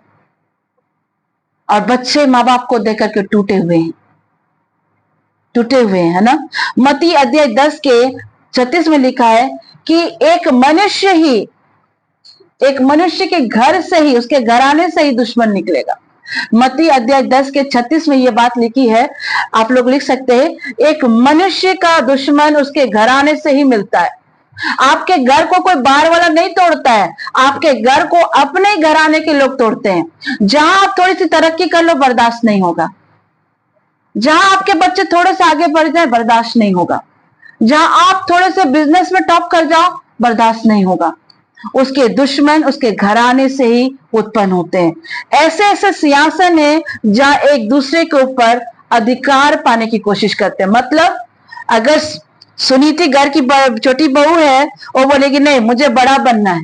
और बच्चे माँ बाप को देख करके टूटे हुए हैं, है ना। मत्ती अध्याय 10 के 36 में लिखा है कि एक मनुष्य के घर से ही, उसके घराने से ही दुश्मन निकलेगा। मत्ती अध्याय 10 के 36 में ये बात लिखी है, आप लोग लिख सकते हैं, एक मनुष्य का दुश्मन उसके घराने से ही मिलता है। आपके घर को कोई बाहर वाला नहीं तोड़ता है, आपके घर को अपने घराने के लोग तोड़ते हैं। जहां आप थोड़ी सी तरक्की कर लो बर्दाश्त नहीं होगा, जहां आपके बच्चे थोड़े से आगे बढ़ जाए बर्दाश्त नहीं होगा, जहां आप थोड़े से बिजनेस में टॉप कर जाओ बर्दाश्त नहीं होगा। उसके दुश्मन उसके घराने से ही उत्पन्न होते हैं। ऐसे ऐसे सिंहासन है जहां एक दूसरे के ऊपर अधिकार पाने की कोशिश करते हैं। मतलब अगर सुनीति घर की छोटी बहू है, वो बोलेगी नहीं मुझे बड़ा बनना है,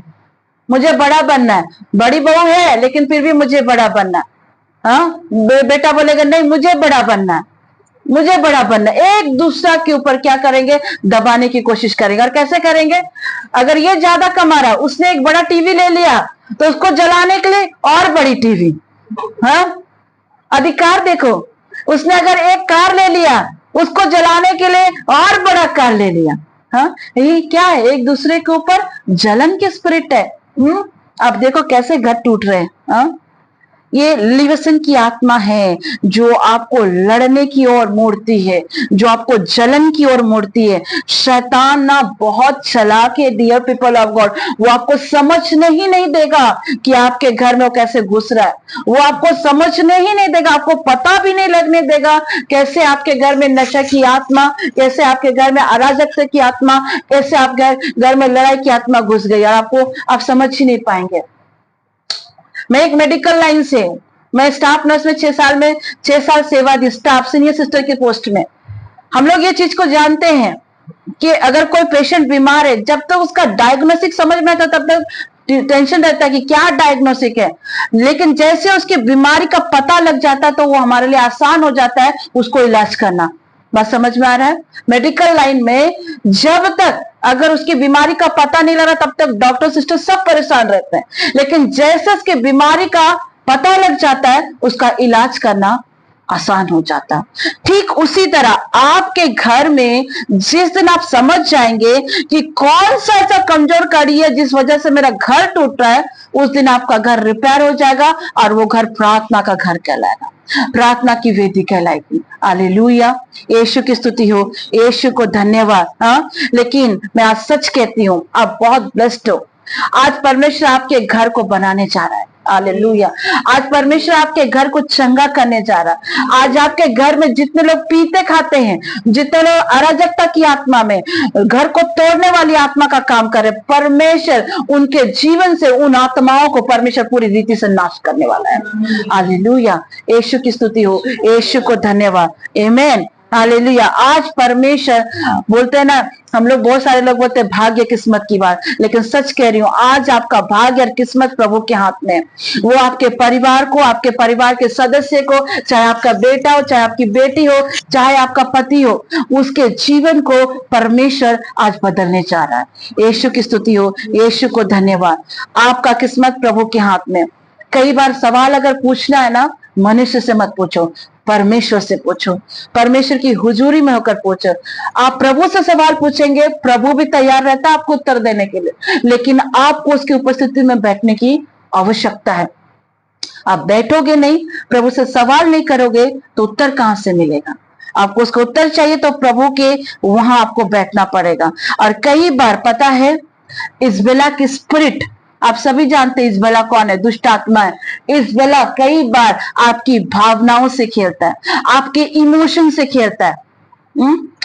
मुझे बड़ा बनना है। बड़ी बहू है लेकिन फिर भी मुझे बड़ा बनना है। हाँ, बेटा बोलेगा नहीं मुझे बड़ा बनना है, मुझे बड़ा बनना। एक दूसरा के ऊपर क्या करेंगे, दबाने की कोशिश करेंगे। और कैसे करेंगे, अगर ये ज्यादा कमा रहा, उसने एक बड़ा टीवी ले लिया तो उसको जलाने के लिए और बड़ी टीवी। हाँ, अधिकार देखो, उसने अगर एक कार ले लिया उसको जलाने के लिए और बड़ा कार ले लिया। हाँ, ये क्या है, एक दूसरे के ऊपर जलन की स्पिरिट है। आप देखो कैसे घर टूट रहे हैं। हाँ, ये लिवेशन की आत्मा है जो आपको लड़ने की ओर मोड़ती है, जो आपको जलन की ओर मोड़ती है। शैतान ना बहुत चालाक है डियर पीपल ऑफ गॉड, वो आपको समझने ही नहीं देगा कि आपके घर में वो कैसे घुस रहा है। वो आपको समझने ही नहीं देगा, आपको पता भी नहीं लगने देगा कैसे आपके घर में नशा की आत्मा, कैसे आपके घर में अराजकता की आत्मा, कैसे आपके घर में लड़ाई की आत्मा घुस गई, और आपको आप समझ ही नहीं पाएंगे। मैं एक मेडिकल लाइन से, मैं स्टाफ नर्स में 6 साल सेवा दी, स्टाफ सीनियर सिस्टर के पोस्ट में। हम लोग ये चीज को जानते हैं कि अगर कोई पेशेंट बीमार है, जब तक उसका डायग्नोस्टिक समझ में आता तब तक टेंशन रहता है कि क्या डायग्नोस्टिक है, लेकिन जैसे उसकी बीमारी का पता लग जाता तो वो हमारे लिए आसान हो जाता है उसको इलाज करना। बात समझ में आ रहा है? मेडिकल लाइन में जब तक अगर उसकी बीमारी का पता नहीं लगा तब तक डॉक्टर सिस्टर सब परेशान रहते हैं, लेकिन जैसे उसकी बीमारी का पता लग जाता है उसका इलाज करना आसान हो जाता। ठीक उसी तरह आपके घर में जिस दिन आप समझ जाएंगे कि कौन सा ऐसा कमजोर कड़ी है जिस वजह से मेरा घर टूट रहा है, उस दिन आपका घर रिपेयर हो जाएगा और वो घर प्रार्थना का घर कहलाएगा, प्रार्थना की वेदी कहलाएगी। हालेलुया, यीशु की स्तुति हो, यीशु को धन्यवाद। हाँ, लेकिन मैं आज सच कहती हूँ, आप बहुत ब्लेस्ड हो। आज परमेश्वर आपके घर को बनाने जा रहा है। हालेलुया, आज परमेश्वर आपके घर को चंगा करने जा रहा है। आज आपके घर में जितने लोग पीते खाते हैं, जितने लोग अराजकता की आत्मा में, घर को तोड़ने वाली आत्मा का काम करे, परमेश्वर उनके जीवन से उन आत्माओं को परमेश्वर पूरी रीति से नाश करने वाला है। हालेलुया, यीशु की स्तुति हो, यीशु को धन्यवाद। आमीन, हालेलुया। आज परमेश्वर बोलते हैं ना, हम लोग बहुत सारे लोग बोलते हैं भाग्य किस्मत की बात, लेकिन सच कह रही हूं, आज आपका भाग्य और किस्मत प्रभु के हाथ में है। वो आपके परिवार को, आपके परिवार के सदस्य को, चाहे आपका बेटा हो, चाहे आपकी बेटी हो, चाहे आपका पति हो, उसके जीवन को परमेश्वर आज बदलने जा रहा है। यीशु की स्तुति हो, यीशु को धन्यवाद। आपका किस्मत प्रभु के हाथ में। कई बार सवाल अगर पूछना है ना, मनुष्य से मत पूछो, परमेश्वर से पूछो, परमेश्वर की हुजूरी में होकर पूछो। आप प्रभु से सवाल पूछेंगे, प्रभु भी तैयार रहता है आपको उत्तर देने के लिए, लेकिन आपको उसकी उपस्थिति में बैठने की आवश्यकता है। आप बैठोगे नहीं, प्रभु से सवाल नहीं करोगे तो उत्तर कहां से मिलेगा? आपको उसका उत्तर चाहिए तो प्रभु के वहां आपको बैठना पड़ेगा। और कई बार पता है, इज़बेला की स्पिरिट, आप सभी जानते हैं इज़बेला कौन है, दुष्ट आत्मा है। इज़बेला कई बार आपकी भावनाओं से खेलता है, आपके इमोशन से खेलता है।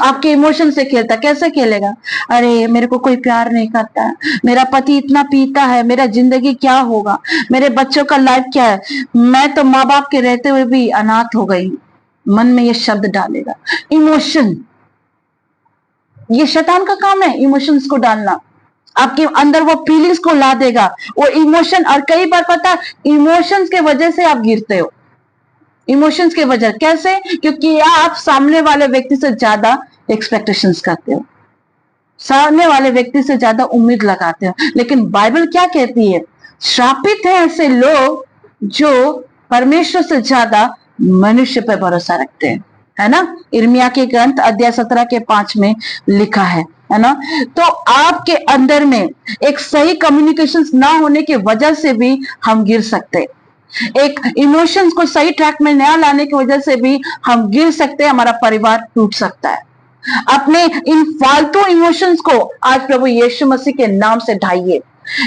आपके इमोशन से खेलता है। कैसे खेलेगा? अरे मेरे को कोई प्यार नहीं करता है, मेरा पति इतना पीता है, मेरा जिंदगी क्या होगा, मेरे बच्चों का लाइफ क्या है, मैं तो माँ बाप के रहते हुए भी अनाथ हो गई। मन में ये शब्द डालेगा, इमोशन। ये शैतान का काम है, इमोशंस को डालना। आपके अंदर वो फीलिंग्स को ला देगा, वो इमोशन। और कई बार पता, इमोशंस के वजह से आप गिरते हो। इमोशंस के वजह कैसे? क्योंकि आप सामने वाले व्यक्ति से ज्यादा एक्सपेक्टेशंस करते हो, सामने वाले व्यक्ति से ज्यादा उम्मीद लगाते हो। लेकिन बाइबल क्या कहती है? श्रापित है ऐसे लोग जो परमेश्वर से ज्यादा मनुष्य पर भरोसा रखते हैं, है ना? इर्मिया के ग्रंथ अध्याय 17 के 5 में लिखा है ना? तो आपके अंदर में एक सही कम्युनिकेशन ना होने की वजह से भी हम गिर सकते हैं। एक इमोशंस को सही ट्रैक में नया लाने की वजह से भी हम गिर सकते हैं, हमारा परिवार टूट सकता है। अपने इन फालतू इमोशंस को आज प्रभु यीशु मसीह के नाम से ढाइए।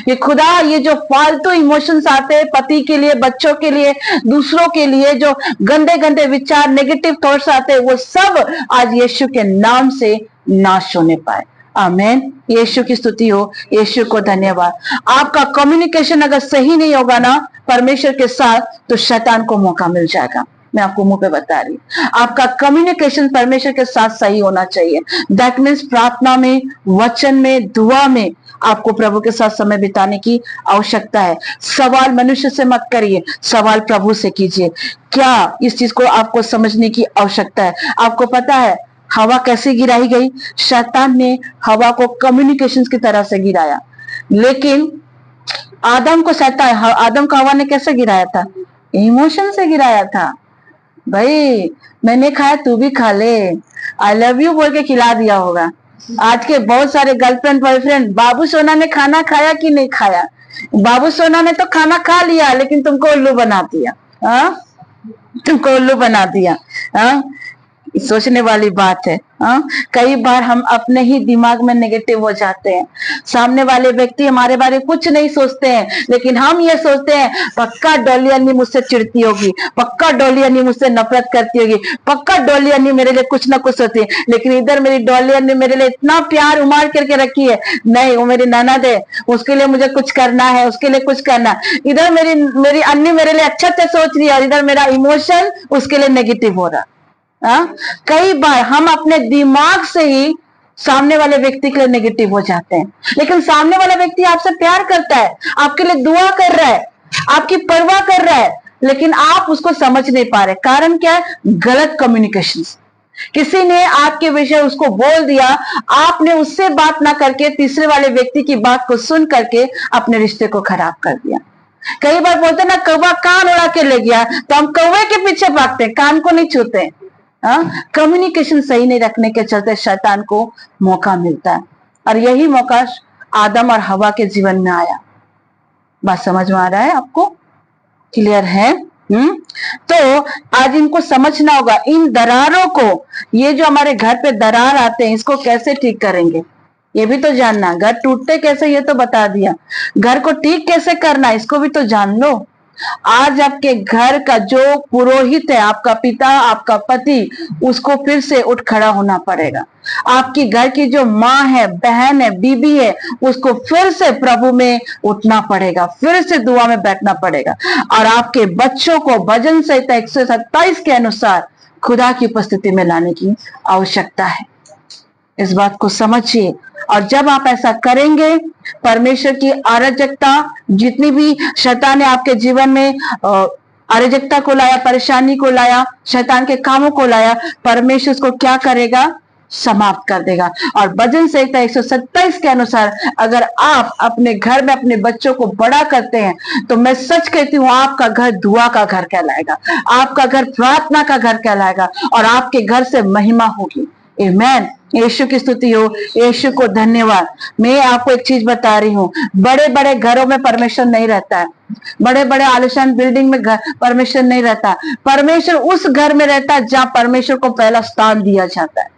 ये खुदा, ये जो फालतू इमोशंस आते हैं पति के लिए, बच्चों के लिए, दूसरों के लिए, जो गंदे गंदे विचार, नेगेटिव थॉट्स आते हैं, वो सब आज यीशु के नाम से नाश होने पाए। आमीन, यीशु की स्तुति हो, यीशु को धन्यवाद। आपका कम्युनिकेशन अगर सही नहीं होगा ना परमेश्वर के साथ, तो शैतान को मौका मिल जाएगा। मैं आपको मुंह पे बता रही हूँ, आपका कम्युनिकेशन परमेश्वर के साथ सही होना चाहिए। दैट मीन्स प्रार्थना में, वचन में, दुआ में आपको प्रभु के साथ समय बिताने की आवश्यकता है। सवाल मनुष्य से मत करिए, सवाल प्रभु से कीजिए। क्या इस चीज को आपको समझने की आवश्यकता है? आपको पता है हवा कैसे गिराई गई? शैतान ने हवा को कम्युनिकेशन की तरह से गिराया, लेकिन आदम को हवा ने कैसे गिराया था? इमोशन से गिराया था। भाई मैंने खाया, तू भी खा ले, आई लव यू बोल के खिला दिया होगा। आज के बहुत सारे गर्लफ्रेंड बॉयफ्रेंड, बाबू सोना ने खाना खाया कि नहीं खाया? बाबू सोना ने तो खाना खा लिया, लेकिन तुमको उल्लू बना दिया। तुमको उल्लू बना दिया। सोचने वाली बात है। कई बार हम अपने ही दिमाग में नेगेटिव हो जाते हैं। सामने वाले व्यक्ति हमारे बारे में कुछ नहीं सोचते हैं, लेकिन हम ये सोचते हैं पक्का डॉली अन्नी मुझसे चिढ़ती होगी, पक्का डॉली अन्नी मुझसे नफरत करती होगी, पक्का डॉली अन्नी मेरे लिए कुछ ना कुछ सोचती है। लेकिन इधर मेरी डॉली अन्नी मेरे लिए इतना प्यार उमाड़ करके रखी है, नहीं वो मेरी ननद है, उसके लिए मुझे कुछ करना है, उसके लिए कुछ करना। इधर मेरी अन्नी मेरे लिए अच्छा सोच रही है, और इधर मेरा इमोशन उसके लिए नेगेटिव हो रहा। कई बार हम अपने दिमाग से ही सामने वाले व्यक्ति के लिए नेगेटिव हो जाते हैं, लेकिन सामने वाला व्यक्ति आपसे प्यार करता है, आपके लिए दुआ कर रहा है, आपकी परवाह कर रहा है, लेकिन आप उसको समझ नहीं पा रहे। कारण क्या है? गलत कम्युनिकेशन। किसी ने आपके विषय उसको बोल दिया, आपने उससे बात ना करके तीसरे वाले व्यक्ति की बात को सुन करके अपने रिश्ते को खराब कर दिया। कई बार बोलते ना, कौवा कान उड़ा के ले गया, तो हम कौवे के पीछे भागते, कान को नहीं छूते। कम्युनिकेशन सही नहीं रखने के चलते शैतान को मौका मिलता है, और यही मौका आदम और हवा के जीवन में आया। बात समझ में आ रहा है आपको? क्लियर है? तो आज इनको समझना होगा, इन दरारों को, ये जो हमारे घर पे दरार आते हैं, इसको कैसे ठीक करेंगे ये भी तो जानना। घर टूटते कैसे ये तो बता दिया, घर को ठीक कैसे करना इसको भी तो जान लो। आज आपके घर का जो पुरोहित है, आपका पिता, आपका पति, उसको फिर से उठ खड़ा होना पड़ेगा। आपकी घर की जो माँ है, बहन है, बीबी है, उसको फिर से प्रभु में उठना पड़ेगा, फिर से दुआ में बैठना पड़ेगा। और आपके बच्चों को भजन संहिता 127 के अनुसार खुदा की उपस्थिति में लाने की आवश्यकता है। इस बात को समझिए, और जब आप ऐसा करेंगे, परमेश्वर की अराजकता, जितनी भी शैतान ने आपके जीवन में अराजकता को लाया, परेशानी को लाया, शैतान के कामों को लाया, परमेश्वर उसको क्या करेगा? समाप्त कर देगा। और भजन संहिता 127 के अनुसार अगर आप अपने घर में अपने बच्चों को बड़ा करते हैं, तो मैं सच कहती हूँ, आपका घर दुआ का घर कहलाएगा, आपका घर प्रार्थना का घर कहलाएगा, और आपके घर से महिमा होगी। आमीन। यीशु की स्तुति हो, यीशु को धन्यवाद। मैं आपको एक चीज बता रही हूँ, बड़े बड़े घरों में परमेश्वर नहीं रहता है, बड़े बड़े आलिशान बिल्डिंग में परमेश्वर नहीं रहता। परमेश्वर उस घर में रहता है जहाँ परमेश्वर को पहला स्थान दिया जाता है।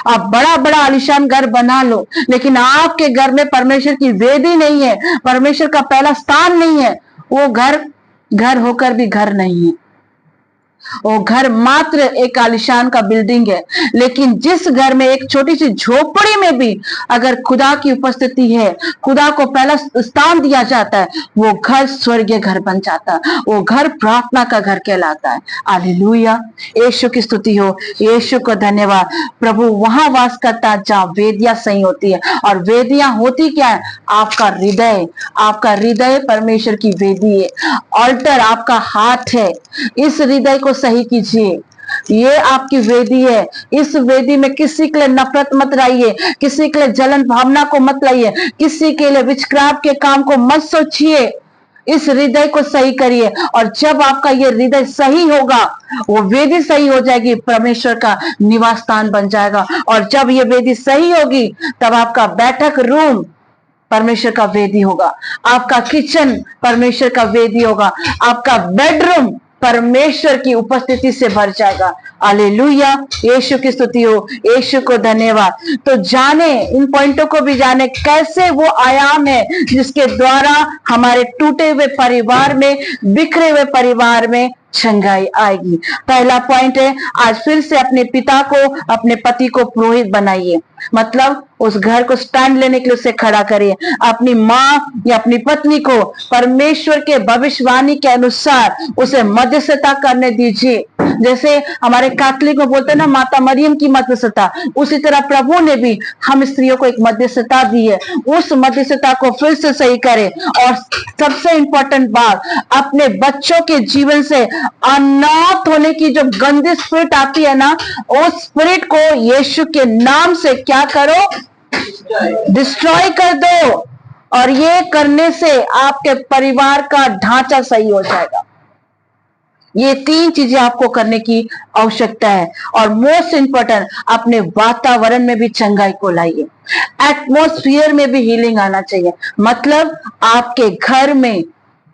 आप बड़ा बड़ा आलिशान घर बना लो, लेकिन आपके घर में परमेश्वर की वेदी नहीं है, परमेश्वर का पहला स्थान नहीं है, वो घर घर होकर भी घर नहीं है, वो घर मात्र एक आलिशान का बिल्डिंग है। लेकिन जिस घर में एक छोटी सी झोपड़ी में भी अगर खुदा की उपस्थिति है, खुदा को पहला स्थान दिया जाता है, वो घर स्वर्गीय घर बन जाता है, वो घर प्रार्थना का घर कहलाता है। हालेलुया। यीशु की स्तुति हो, यीशु को धन्यवाद। प्रभु वहां वास करता है जहाँ वेदियां सही होती है, और वेदियां होती क्या है? आपका हृदय। आपका हृदय परमेश्वर की वेदी है, ऑल्टर आपका हाथ है। इस हृदय को सही कीजिए, ये आपकी वेदी है। इस वेदी में किसी के लिए नफरत मत लाइए, किसी के लिए जलन भावना को मत लाइए, किसी के लिए विचक्राव के काम को मत सोचिए। इस हृदय को सही करिए, और जब आपका ये हृदय सही होगा, वो वेदी सही हो जाएगी, परमेश्वर का निवास स्थान बन जाएगा। और जब ये वेदी सही होगी, तब आपका बैठक रूम परमेश्वर का वेदी होगा, आपका किचन परमेश्वर का वेदी होगा, आपका बेडरूम परमेश्वर की उपस्थिति से भर जाएगा। हालेलुया। यीशु की स्तुति हो, यीशु को धन्यवाद। तो जाने, इन पॉइंटों को भी जाने, कैसे वो आयाम है जिसके द्वारा हमारे टूटे हुए परिवार में, बिखरे हुए परिवार में चंगाई आएगी। पहला पॉइंट है, आज फिर से अपने पिता को, अपने पति को पुरोहित बनाइए। मतलब उस घर को स्टैंड लेने के लिए उसे खड़ा करिए। अपनी माँ या अपनी पत्नी को परमेश्वर के भविष्यवाणी के अनुसार उसे मध्यस्थता करने दीजिए। जैसे हमारे कैथोलिक में बोलते हैं ना, माता मरियम की मध्यस्थता, उसी तरह प्रभु ने भी हम स्त्रियों को एक मध्यस्थता दी है। उस मध्यस्थता को फिर से सही करें। और सबसे इंपॉर्टेंट बात, अपने बच्चों के जीवन से अनाथ होने की जो गंदी स्पिरिट आती है ना, उस स्पिरिट को यीशु के नाम से क्या करो? डिस्ट्रॉय कर दो। और ये करने से आपके परिवार का ढांचा सही हो जाएगा। ये 3 चीजें आपको करने की आवश्यकता है। और मोस्ट इंपॉर्टेंट, अपने वातावरण में भी चंगाई को लाइए, एटमॉस्फेयर में भी हीलिंग आना चाहिए। मतलब आपके घर में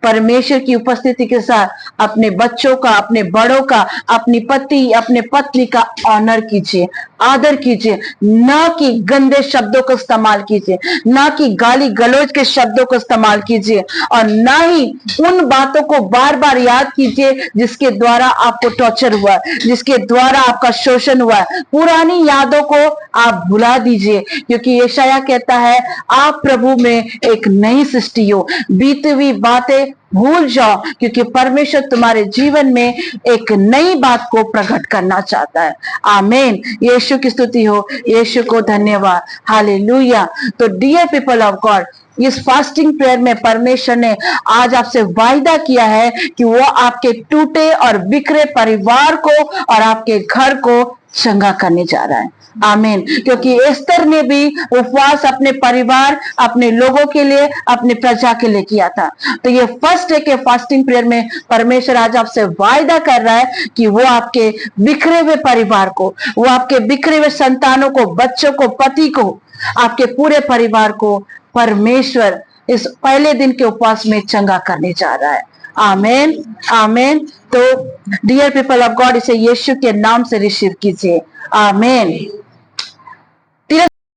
परमेश्वर की उपस्थिति के साथ अपने बच्चों का, अपने बड़ों का, अपनी पति, अपने पत्नी का ऑनर कीजिए, आदर कीजिए। ना कि गंदे शब्दों को इस्तेमाल कीजिए, ना कि गाली गलौज के शब्दों को इस्तेमाल कीजिए, और ना ही उन बातों को बार बार याद कीजिए जिसके द्वारा आपको टॉर्चर हुआ, जिसके द्वारा आपका शोषण हुआ। पुरानी यादों को आप भुला दीजिए, क्योंकि यशायाह कहता है, आप प्रभु में एक नई सृष्टि हो, बीती हुई बातें भूल जाओ, क्योंकि परमेश्वर तुम्हारे जीवन में एक नई बात को प्रकट करना चाहता है। आमीन। यीशु की स्तुति हो, यीशु को धन्यवाद। हालेलुया। तो डियर पीपल ऑफ गॉड, इस फास्टिंग प्रेयर में परमेश्वर ने आज आपसे वायदा किया है कि वो आपके टूटे और बिखरे परिवार को और आपके घर को चंगा करने जा रहा है। आमीन। क्योंकि एस्तर ने भी उपवास अपने परिवार, अपने लोगों के लिए, अपने प्रजा के लिए किया था। तो ये फर्स्ट डे के फास्टिंग प्रेयर में परमेश्वर आज आपसे वायदा कर रहा है कि वो आपके बिखरे हुए परिवार को, वो आपके बिखरे हुए संतानों को, बच्चों को, पति को, आपके पूरे परिवार को परमेश्वर इस पहले दिन के उपवास में चंगा करने जा रहा है। आमीन, आमीन। तो डियर पीपल ऑफ गॉड, इसे यीशु के नाम से रिसीव कीजिए। आमीन।